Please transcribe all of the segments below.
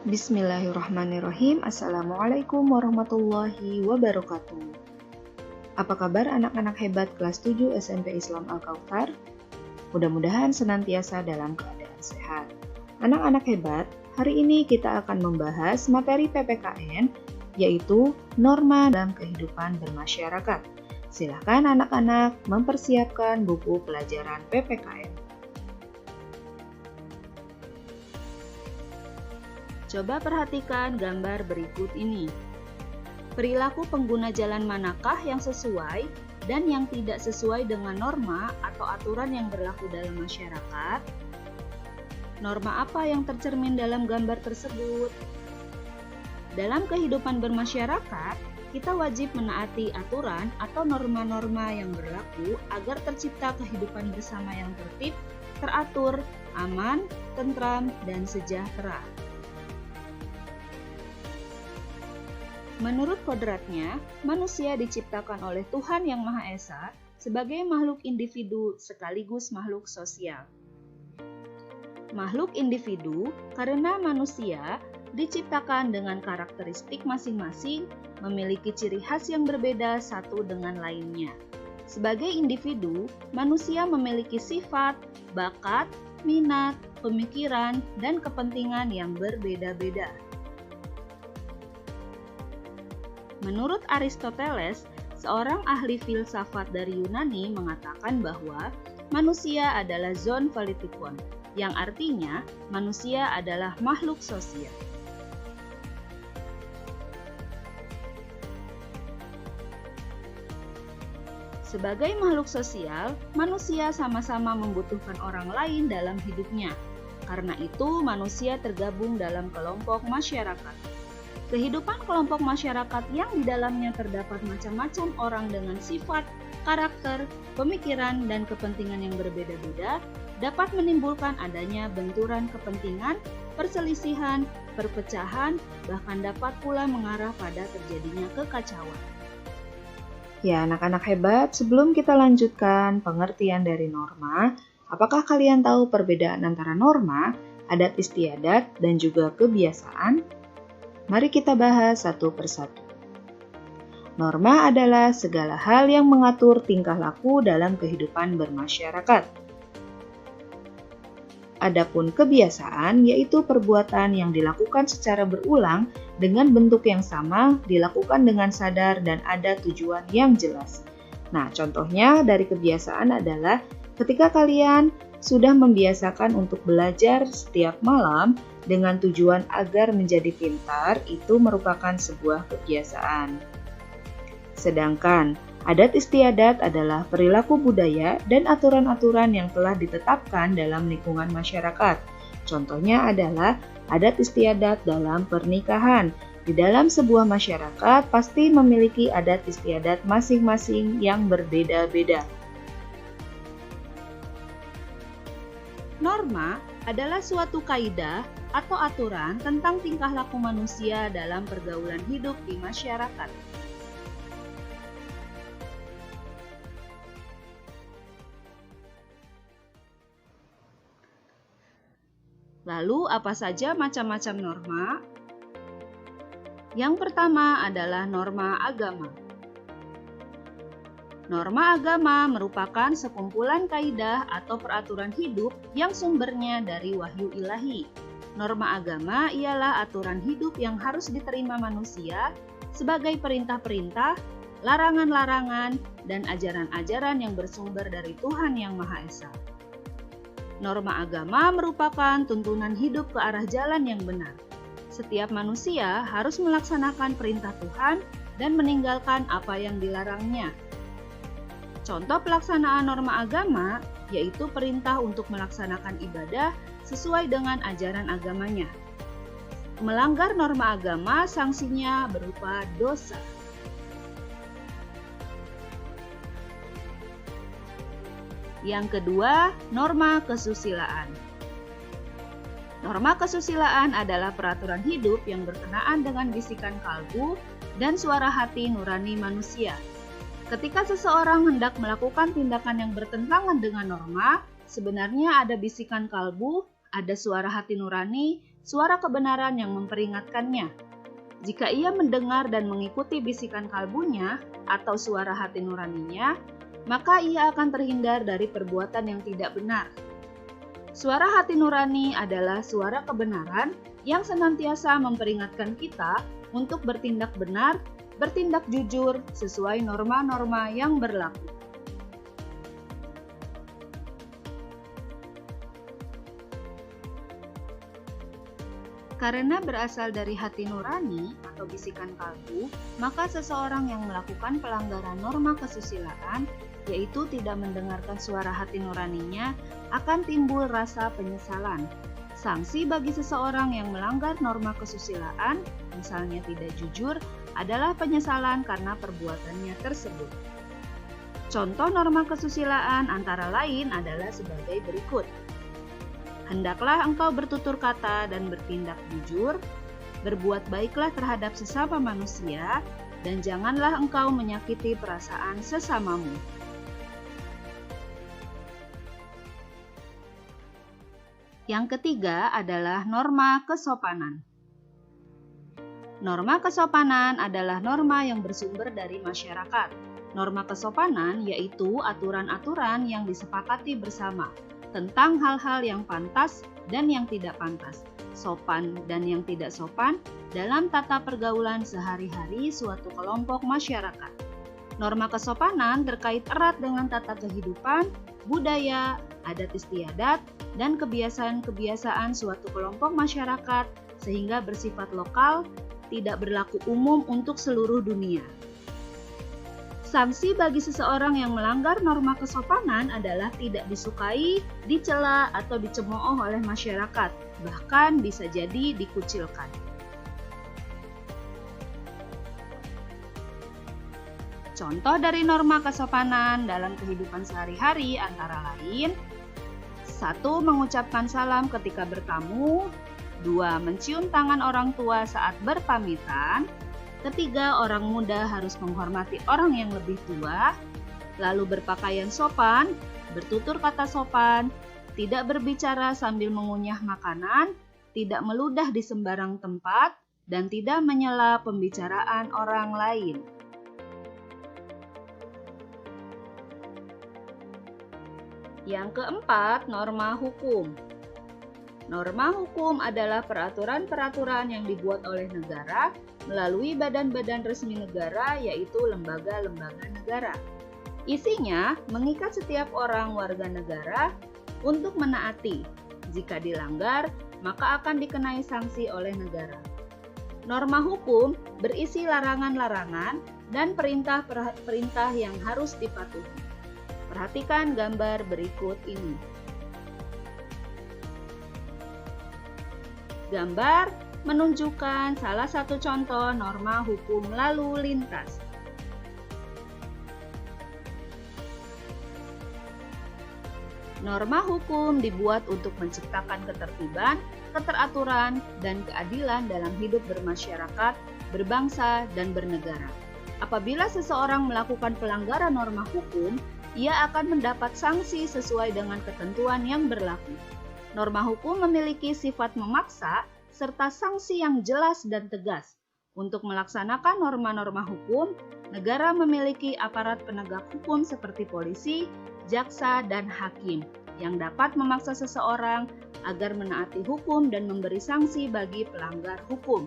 Bismillahirrahmanirrahim. Assalamualaikum warahmatullahi wabarakatuh. Apa kabar anak-anak hebat kelas 7 SMP Islam Al-Kautsar? Mudah-mudahan senantiasa dalam keadaan sehat. Anak-anak hebat, hari ini kita akan membahas materi PPKN, yaitu norma dalam kehidupan bermasyarakat. Silakan anak-anak mempersiapkan buku pelajaran PPKN. Coba perhatikan gambar berikut ini. Perilaku pengguna jalan manakah yang sesuai dan yang tidak sesuai dengan norma atau aturan yang berlaku dalam masyarakat? Norma apa yang tercermin dalam gambar tersebut? Dalam kehidupan bermasyarakat, kita wajib menaati aturan atau norma-norma yang berlaku agar tercipta kehidupan bersama yang tertib, teratur, aman, tentram, dan sejahtera. Menurut kodratnya, manusia diciptakan oleh Tuhan Yang Maha Esa sebagai makhluk individu sekaligus makhluk sosial. Makhluk individu karena manusia diciptakan dengan karakteristik masing-masing, memiliki ciri khas yang berbeda satu dengan lainnya. Sebagai individu, manusia memiliki sifat, bakat, minat, pemikiran, dan kepentingan yang berbeda-beda. Menurut Aristoteles, seorang ahli filsafat dari Yunani mengatakan bahwa manusia adalah zoon politikon, yang artinya manusia adalah makhluk sosial. Sebagai makhluk sosial, manusia sama-sama membutuhkan orang lain dalam hidupnya. Karena itu, manusia tergabung dalam kelompok masyarakat. Kehidupan kelompok masyarakat yang di dalamnya terdapat macam-macam orang dengan sifat, karakter, pemikiran, dan kepentingan yang berbeda-beda dapat menimbulkan adanya benturan kepentingan, perselisihan, perpecahan, bahkan dapat pula mengarah pada terjadinya kekacauan. Ya, anak-anak hebat, sebelum kita lanjutkan pengertian dari norma, apakah kalian tahu perbedaan antara norma, adat istiadat, dan juga kebiasaan? Mari kita bahas satu persatu. Norma adalah segala hal yang mengatur tingkah laku dalam kehidupan bermasyarakat. Adapun kebiasaan yaitu perbuatan yang dilakukan secara berulang dengan bentuk yang sama, dilakukan dengan sadar dan ada tujuan yang jelas. Nah, contohnya dari kebiasaan adalah ketika kalian sudah membiasakan untuk belajar setiap malam dengan tujuan agar menjadi pintar, itu merupakan sebuah kebiasaan. Sedangkan adat istiadat adalah perilaku budaya dan aturan-aturan yang telah ditetapkan dalam lingkungan masyarakat. Contohnya adalah adat istiadat dalam pernikahan. Di dalam sebuah masyarakat pasti memiliki adat istiadat masing-masing yang berbeda-beda. Norma adalah suatu kaidah atau aturan tentang tingkah laku manusia dalam pergaulan hidup di masyarakat. Lalu, apa saja macam-macam norma? Yang pertama adalah norma agama. Norma agama merupakan sekumpulan kaidah atau peraturan hidup yang sumbernya dari wahyu ilahi. Norma agama ialah aturan hidup yang harus diterima manusia sebagai perintah-perintah, larangan-larangan, dan ajaran-ajaran yang bersumber dari Tuhan Yang Maha Esa. Norma agama merupakan tuntunan hidup ke arah jalan yang benar. Setiap manusia harus melaksanakan perintah Tuhan dan meninggalkan apa yang dilarangnya. Contoh pelaksanaan norma agama yaitu perintah untuk melaksanakan ibadah sesuai dengan ajaran agamanya. Melanggar norma agama sanksinya berupa dosa. Yang kedua, norma kesusilaan. Norma kesusilaan adalah peraturan hidup yang berkenaan dengan bisikan kalbu dan suara hati nurani manusia. Ketika seseorang hendak melakukan tindakan yang bertentangan dengan norma, sebenarnya ada bisikan kalbu, ada suara hati nurani, suara kebenaran yang memperingatkannya. Jika ia mendengar dan mengikuti bisikan kalbunya atau suara hati nuraninya, maka ia akan terhindar dari perbuatan yang tidak benar. Suara hati nurani adalah suara kebenaran yang senantiasa memperingatkan kita untuk bertindak benar, bertindak jujur sesuai norma-norma yang berlaku. Karena berasal dari hati nurani atau bisikan kalbu, maka seseorang yang melakukan pelanggaran norma kesusilaan, yaitu tidak mendengarkan suara hati nuraninya, akan timbul rasa penyesalan. Sanksi bagi seseorang yang melanggar norma kesusilaan, misalnya tidak jujur, adalah penyesalan karena perbuatannya tersebut. Contoh norma kesusilaan antara lain adalah sebagai berikut. Hendaklah engkau bertutur kata dan bertindak jujur, berbuat baiklah terhadap sesama manusia, dan janganlah engkau menyakiti perasaan sesamamu. Yang ketiga adalah norma kesopanan. Norma kesopanan adalah norma yang bersumber dari masyarakat. Norma kesopanan yaitu aturan-aturan yang disepakati bersama tentang hal-hal yang pantas dan yang tidak pantas, sopan dan yang tidak sopan dalam tata pergaulan sehari-hari suatu kelompok masyarakat. Norma kesopanan terkait erat dengan tata kehidupan, budaya, adat istiadat, dan kebiasaan-kebiasaan suatu kelompok masyarakat sehingga bersifat lokal, tidak berlaku umum untuk seluruh dunia. Sanksi bagi seseorang yang melanggar norma kesopanan adalah tidak disukai, dicela, atau dicemooh oleh masyarakat, bahkan bisa jadi dikucilkan. Contoh dari norma kesopanan dalam kehidupan sehari-hari antara lain: 1. Mengucapkan salam ketika bertamu. 2. Mencium tangan orang tua saat berpamitan. 3. Orang muda harus menghormati orang yang lebih tua. Lalu berpakaian sopan, bertutur kata sopan, tidak berbicara sambil mengunyah makanan, tidak meludah di sembarang tempat, dan tidak menyela pembicaraan orang lain. Yang keempat, norma hukum. Norma hukum adalah peraturan-peraturan yang dibuat oleh negara melalui badan-badan resmi negara, yaitu lembaga-lembaga negara. Isinya mengikat setiap orang warga negara untuk menaati. Jika dilanggar, maka akan dikenai sanksi oleh negara. Norma hukum berisi larangan-larangan dan perintah-perintah yang harus dipatuhi. Perhatikan gambar berikut ini. Gambar menunjukkan salah satu contoh norma hukum lalu lintas. Norma hukum dibuat untuk menciptakan ketertiban, keteraturan, dan keadilan dalam hidup bermasyarakat, berbangsa, dan bernegara. Apabila seseorang melakukan pelanggaran norma hukum, ia akan mendapat sanksi sesuai dengan ketentuan yang berlaku. Norma hukum memiliki sifat memaksa serta sanksi yang jelas dan tegas. Untuk melaksanakan norma-norma hukum, negara memiliki aparat penegak hukum seperti polisi, jaksa, dan hakim yang dapat memaksa seseorang agar menaati hukum dan memberi sanksi bagi pelanggar hukum.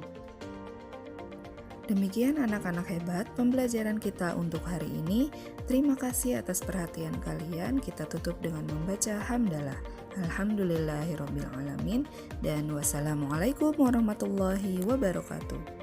Demikian anak-anak hebat pembelajaran kita untuk hari ini. Terima kasih atas perhatian kalian. Kita tutup dengan membaca hamdalah. Alhamdulillahirobbilalamin dan wassalamualaikum warahmatullahi wabarakatuh.